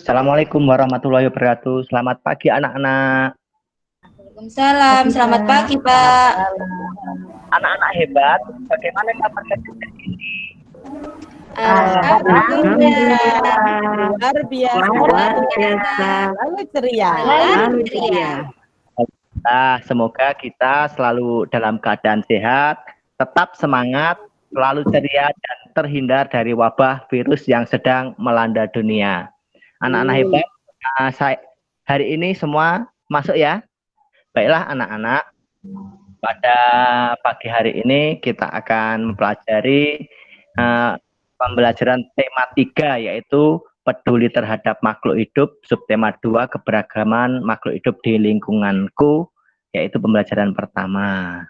Assalamualaikum warahmatullahi wabarakatuh. Selamat pagi anak-anak. Waalaikumsalam. Selamat pagi, Pak. Anak-anak hebat, bagaimana kabar kalian ini? Alhamdulillah. Luar biasa. Lalu ceria. Nah, semoga kita selalu dalam keadaan sehat, tetap semangat, selalu ceria, dan terhindar dari wabah virus yang sedang melanda dunia. Anak-anak hebat, hari ini semua masuk ya. Baiklah anak-anak, pada pagi hari ini kita akan mempelajari pembelajaran tema 3, yaitu peduli terhadap makhluk hidup, subtema 2, keberagaman makhluk hidup di lingkunganku, yaitu pembelajaran pertama.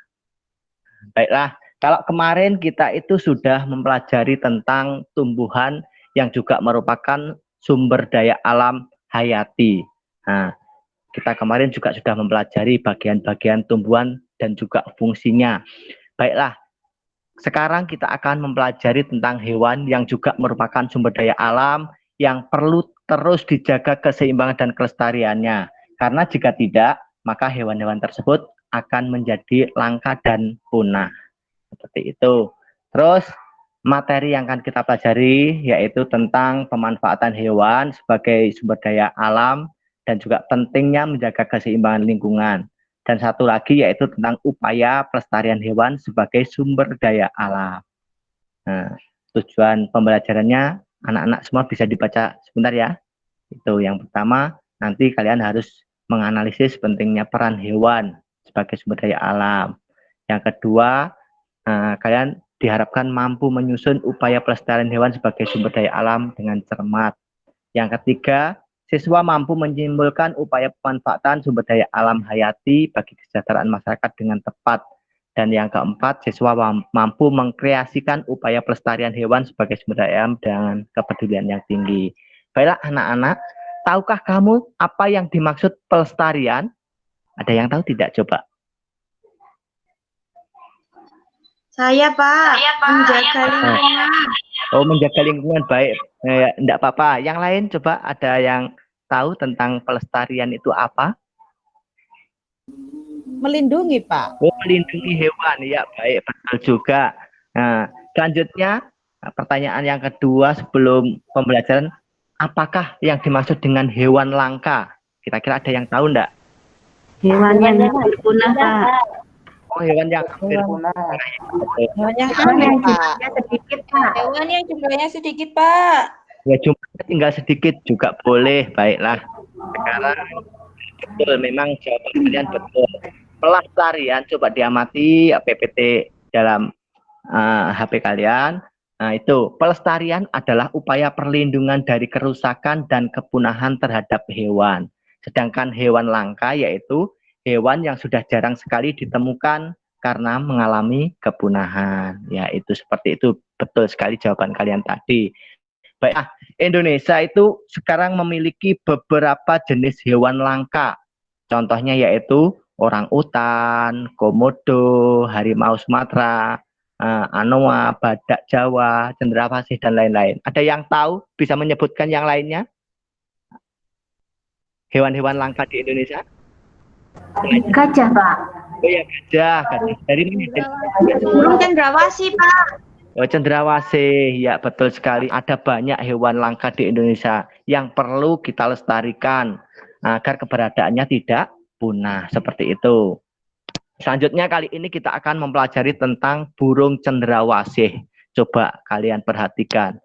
Baiklah, kalau kemarin kita itu sudah mempelajari tentang tumbuhan yang juga merupakan sumber daya alam hayati. Nah, kita kemarin juga sudah mempelajari bagian-bagian tumbuhan dan juga fungsinya. Baiklah, sekarang kita akan mempelajari tentang hewan yang juga merupakan sumber daya alam yang perlu terus dijaga keseimbangan dan kelestariannya. Karena jika tidak, maka hewan-hewan tersebut akan menjadi langka dan punah. Seperti itu. Terus materi yang akan kita pelajari yaitu tentang pemanfaatan hewan sebagai sumber daya alam dan juga pentingnya menjaga keseimbangan lingkungan. Dan satu lagi yaitu tentang upaya pelestarian hewan sebagai sumber daya alam. Nah, tujuan pembelajarannya anak-anak semua bisa dibaca sebentar ya. Itu yang pertama, nanti kalian harus menganalisis pentingnya peran hewan sebagai sumber daya alam. Yang kedua, kalian diharapkan mampu menyusun upaya pelestarian hewan sebagai sumber daya alam dengan cermat. Yang ketiga, siswa mampu menyimpulkan upaya pemanfaatan sumber daya alam hayati bagi kesejahteraan masyarakat dengan tepat. Dan yang keempat, siswa mampu mengkreasikan upaya pelestarian hewan sebagai sumber daya alam dengan kepedulian yang tinggi. Baiklah anak-anak, tahukah kamu apa yang dimaksud pelestarian? Ada yang tahu tidak? Coba. Saya, Pak. Menjaga lingkungan. Oh, menjaga lingkungan, baik. Enggak apa-apa. Yang lain coba ada yang tahu tentang pelestarian itu apa? Melindungi, Pak. Oh, melindungi hewan. Ya, baik. Betul juga. Nah, selanjutnya, pertanyaan yang kedua sebelum pembelajaran, apakah yang dimaksud dengan hewan langka? Kira-kira ada yang tahu enggak? Hewan yang hampir punah, Pak. Oh, hewan yang hampir punah. Hewan yang aneh, Pak. Sedikit, Pak. Hewan yang jumlahnya sedikit, Pak. Ya, jumlahnya tinggal sedikit juga boleh. Baiklah. Sekarang betul, memang jawaban kalian betul. Pelestarian, coba diamati PPT dalam HP kalian. Nah, itu pelestarian adalah upaya perlindungan dari kerusakan dan kepunahan terhadap hewan. Sedangkan hewan langka yaitu hewan yang sudah jarang sekali ditemukan karena mengalami kepunahan. Ya, itu seperti itu. Betul sekali jawaban kalian tadi. Baik, Indonesia itu sekarang memiliki beberapa jenis hewan langka. Contohnya yaitu orang utan, komodo, harimau Sumatera, anoa, badak Jawa, cendrawasih, dan lain-lain. Ada yang tahu bisa menyebutkan yang lainnya? Hewan-hewan langka di Indonesia? Gajah, Pak. Oh ya, gajah. Dari mana? Burung cendrawasih, Pak. Oh, cendrawasih, ya betul sekali. Ada banyak hewan langka di Indonesia yang perlu kita lestarikan agar keberadaannya tidak punah, seperti itu. Selanjutnya kali ini kita akan mempelajari tentang burung cendrawasih. Coba kalian perhatikan,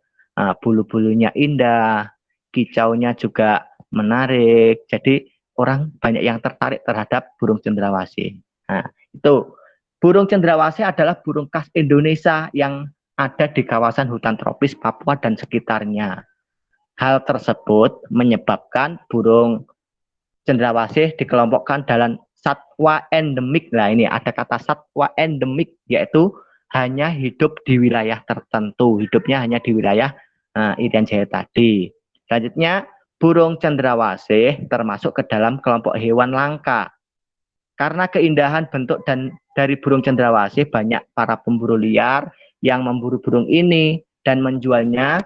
bulu-bulunya indah, kicaunya juga menarik. Jadi orang banyak yang tertarik terhadap burung cendrawasih. Nah, itu burung cendrawasih adalah burung khas Indonesia yang ada di kawasan hutan tropis Papua dan sekitarnya. Hal tersebut menyebabkan burung cendrawasih dikelompokkan dalam satwa endemik. Nah, ini ada kata satwa endemik, yaitu hanya hidup di wilayah tertentu. Hidupnya hanya di wilayah Irian Jaya tadi. Selanjutnya, burung cendrawasih termasuk ke dalam kelompok hewan langka. Karena keindahan bentuk dan dari burung cendrawasih, banyak para pemburu liar yang memburu burung ini dan menjualnya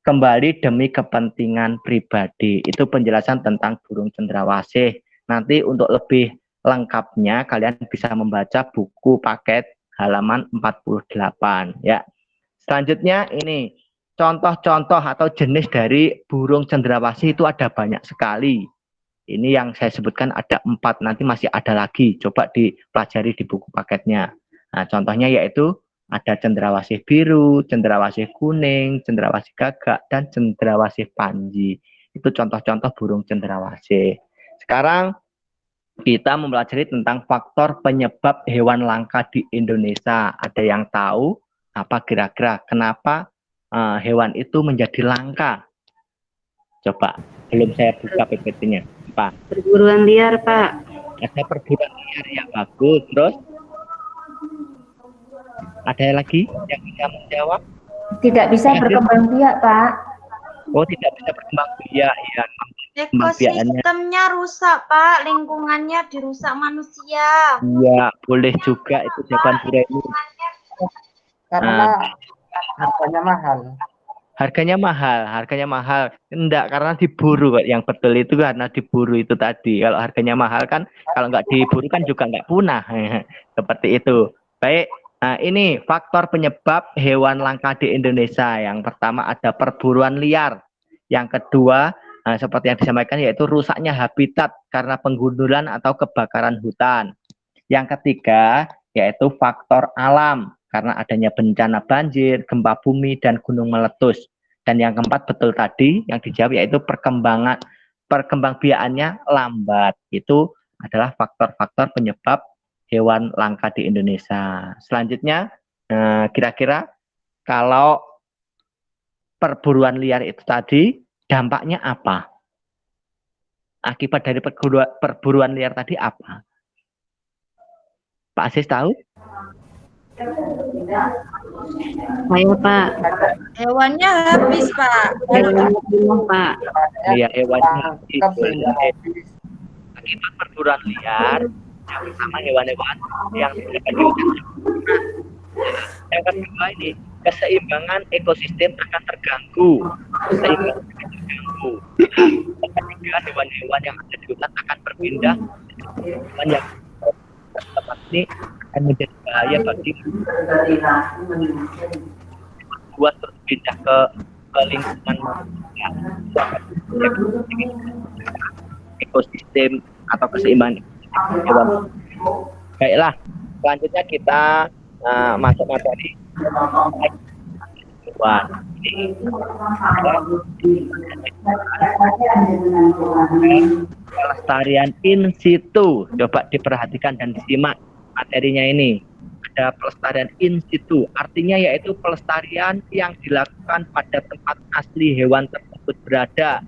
kembali demi kepentingan pribadi. Itu penjelasan tentang burung cendrawasih. Nanti untuk lebih lengkapnya kalian bisa membaca buku paket halaman 48 ya. Selanjutnya ini contoh-contoh atau jenis dari burung cendrawasih itu ada banyak sekali. Ini yang saya sebutkan ada 4, nanti masih ada lagi. Coba dipelajari di buku paketnya. Nah, contohnya yaitu ada cendrawasih biru, cendrawasih kuning, cendrawasih gagak, dan cendrawasih panji. Itu contoh-contoh burung cendrawasih. Sekarang kita mempelajari tentang faktor penyebab hewan langka di Indonesia. Ada yang tahu apa kira-kira kenapa hewan itu menjadi langka? Coba, belum saya buka PPT-nya. Pak. Perburuan liar, Pak. Ada perburuan liar ya, bagus. Terus ada lagi yang bisa menjawab? Tidak bisa berkembang biak, Pak. Oh, tidak bisa berkembang biak ya. Ekosistemnya rusak, Pak. Lingkungannya dirusak manusia. Iya, boleh juga itu jawaban Bu Reni. Karena harganya mahal. Harganya mahal. Enggak, karena diburu. Yang betul itu karena diburu itu tadi. Kalau harganya mahal kan, kalau nggak diburu kan juga nggak punah. Seperti itu. Baik, nah ini faktor penyebab hewan langka di Indonesia. Yang pertama ada perburuan liar. Yang kedua, seperti yang disampaikan yaitu rusaknya habitat karena penggundulan atau kebakaran hutan. Yang ketiga, yaitu faktor alam. Karena adanya bencana banjir, gempa bumi, dan gunung meletus. Dan yang keempat betul tadi yang dijawab yaitu perkembangbiakannya lambat. Itu adalah faktor-faktor penyebab hewan langka di Indonesia. Selanjutnya, kira-kira kalau perburuan liar itu tadi dampaknya apa? Akibat dari perburuan liar tadi apa? Pak Aziz tahu? Ayo, Pak. Hewannya habis, Pak. Hewannya bunuh, Pak. Iya, hewannya habis. Akibat perburuan liar, yang pertama hewan-hewan yang tidak diuji. Yang kedua ini keseimbangan ekosistem akan terganggu. Yang ketiga, hewan-hewan yang ada di hutan akan berpindah ke hewan yang tempat ini akan menjadi bahaya bagi buat berpindah ke lingkungan manusia. Ekosistem atau keseimbangan hewan. Baiklah, selanjutnya kita masuk materi hewan. Pelestarian in situ. Coba diperhatikan dan disimak materinya ini. Ada pelestarian in situ, artinya yaitu pelestarian yang dilakukan pada tempat asli hewan tersebut berada.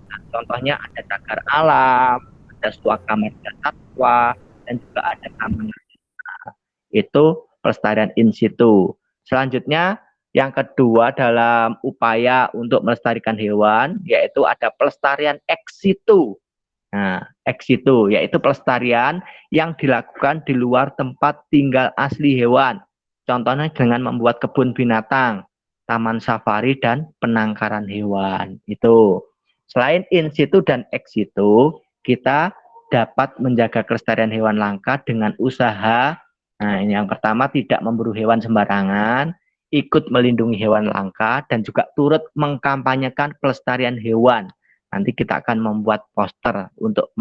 Nah, contohnya ada cagar alam, ada suaka marga satwa, dan juga ada taman. Itu pelestarian in situ. Selanjutnya, yang kedua dalam upaya untuk melestarikan hewan, yaitu ada pelestarian ex situ. Nah, ex situ yaitu pelestarian yang dilakukan di luar tempat tinggal asli hewan. Contohnya dengan membuat kebun binatang, taman safari, dan penangkaran hewan. Itu. Selain in situ dan ex situ, kita dapat menjaga kelestarian hewan langka dengan usaha. Nah, ini yang pertama, tidak memburu hewan sembarangan, ikut melindungi hewan langka, dan juga turut mengkampanyekan pelestarian hewan. Nanti kita akan membuat poster untuk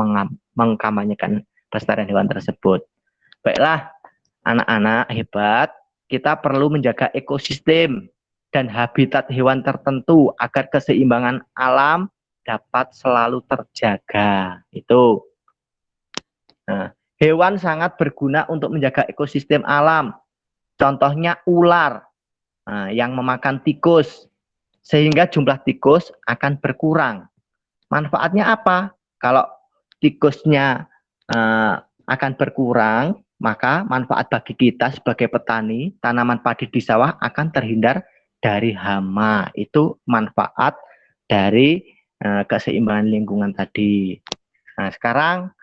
mengkampanyekan pelestarian hewan tersebut. Baiklah, anak-anak hebat, kita perlu menjaga ekosistem dan habitat hewan tertentu agar keseimbangan alam dapat selalu terjaga. Itu. Nah, hewan sangat berguna untuk menjaga ekosistem alam. Contohnya ular yang memakan tikus, sehingga jumlah tikus akan berkurang. Manfaatnya apa? Kalau tikusnya akan berkurang, maka manfaat bagi kita sebagai petani, tanaman padi di sawah akan terhindar dari hama. Itu manfaat dari keseimbangan lingkungan tadi. Nah, sekarang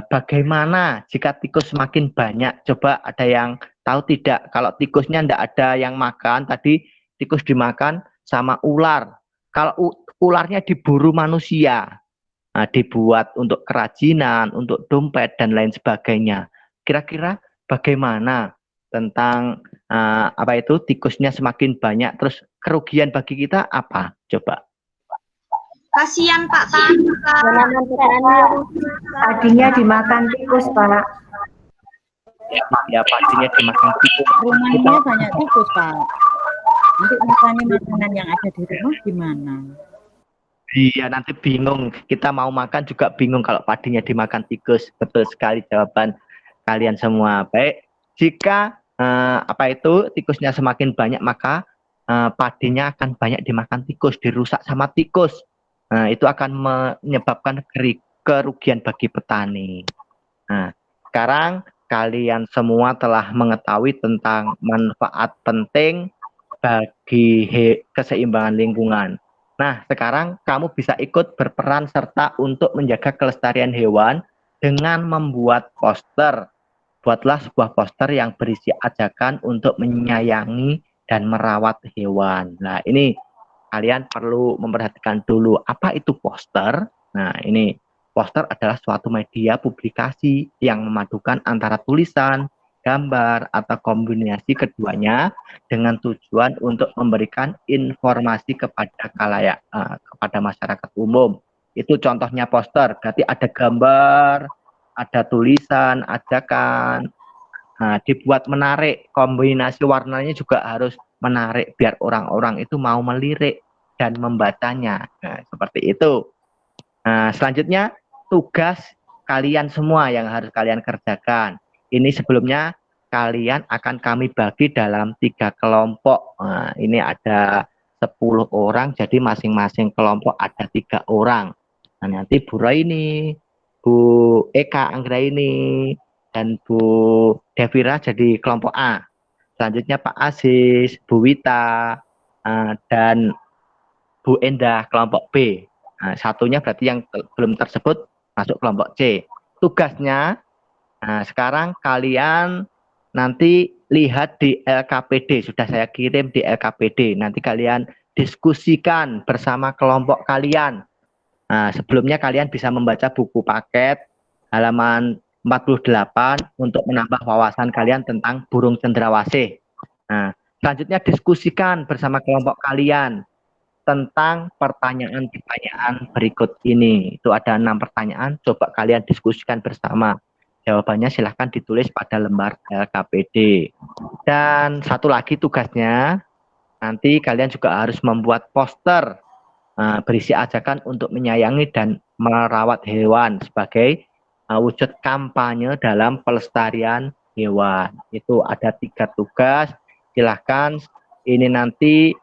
bagaimana jika tikus semakin banyak? Coba ada yang tahu tidak? Kalau tikusnya tidak ada yang makan, tadi tikus dimakan sama ular. Kalau ularnya diburu manusia, nah, dibuat untuk kerajinan, untuk dompet dan lain sebagainya. Kira-kira bagaimana tentang apa itu tikusnya semakin banyak, terus kerugian bagi kita apa? Coba. Kasihan Pak tani, Pak. Padinya dimakan tikus, Pak. Ya pastinya dimakan tikus. Rumahnya banyak tikus, Pak. Untuk makannya makanan yang ada di rumah gimana? Iya, nanti bingung. Kita mau makan juga bingung kalau padinya dimakan tikus. Betul sekali jawaban kalian semua. Baik, jika apa itu tikusnya semakin banyak, maka padinya akan banyak dimakan tikus, dirusak sama tikus. Itu akan menyebabkan kerugian bagi petani. Nah, sekarang kalian semua telah mengetahui tentang manfaat penting bagi keseimbangan lingkungan. Nah, sekarang kamu bisa ikut berperan serta untuk menjaga kelestarian hewan dengan membuat poster. Buatlah sebuah poster yang berisi ajakan untuk menyayangi dan merawat hewan. Nah, ini kalian perlu memperhatikan dulu apa itu poster. Nah, ini poster adalah suatu media publikasi yang memadukan antara tulisan, gambar, atau kombinasi keduanya dengan tujuan untuk memberikan informasi kepada khalayak, kepada masyarakat umum. Itu contohnya poster, berarti ada gambar, ada tulisan, ajakan, dibuat menarik, kombinasi warnanya juga harus menarik biar orang-orang itu mau melirik dan membacanya. Nah, seperti itu. Nah, selanjutnya tugas kalian semua yang harus kalian kerjakan. Ini sebelumnya kalian akan kami bagi dalam 3 kelompok. Nah, ini ada 10 orang, jadi masing-masing kelompok ada 3 orang. Nah, nanti Bu Raini, Bu Eka Anggraini, dan Bu Devira jadi kelompok A. Selanjutnya Pak Aziz, Bu Wita, dan Bu Endah kelompok B. Nah, satunya berarti yang belum tersebut masuk kelompok C. Tugasnya, sekarang kalian nanti lihat di LKPD, sudah saya kirim di LKPD. Nanti kalian diskusikan bersama kelompok kalian. Nah, sebelumnya kalian bisa membaca buku paket halaman 48 untuk menambah wawasan kalian tentang burung cendrawasih. Nah, selanjutnya diskusikan bersama kelompok kalian tentang pertanyaan-pertanyaan berikut ini. Itu ada 6 pertanyaan, coba kalian diskusikan bersama. Jawabannya silahkan ditulis pada lembar LKPD. Dan satu lagi tugasnya, nanti kalian juga harus membuat poster berisi ajakan untuk menyayangi dan merawat hewan sebagai wujud kampanye dalam pelestarian hewan. Itu ada 3 tugas. Silahkan ini nanti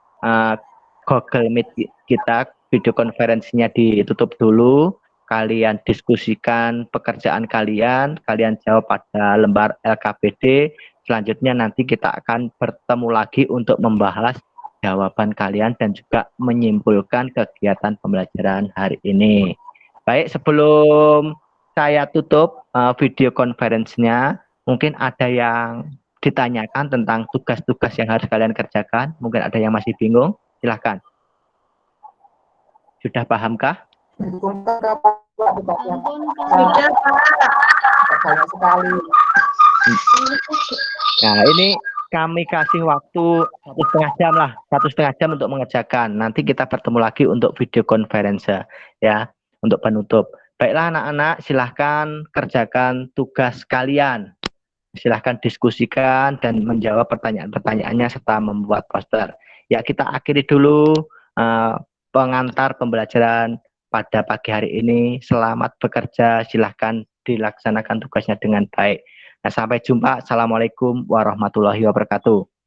Google Meet kita, video konferensinya ditutup dulu. Kalian diskusikan pekerjaan kalian jawab pada lembar LKPD. Selanjutnya nanti kita akan bertemu lagi untuk membahas jawaban kalian dan juga menyimpulkan kegiatan pembelajaran hari ini. Baik, sebelum saya tutup video konferensinya, mungkin ada yang ditanyakan tentang tugas-tugas yang harus kalian kerjakan. Mungkin ada yang masih bingung, silahkan. Sudah pahamkah? Sudah, Pak. Banyak sekali. Nah, ini kami kasih waktu 1,5 jam lah, 1,5 jam untuk mengerjakan. Nanti kita bertemu lagi untuk video konferensi ya, untuk penutup. Baiklah anak-anak, silahkan kerjakan tugas kalian. Silahkan diskusikan dan menjawab pertanyaan-pertanyaannya serta membuat poster. Ya, kita akhiri dulu pengantar pembelajaran pada pagi hari ini. Selamat bekerja, silahkan dilaksanakan tugasnya dengan baik. Nah, sampai jumpa. Assalamualaikum warahmatullahi wabarakatuh.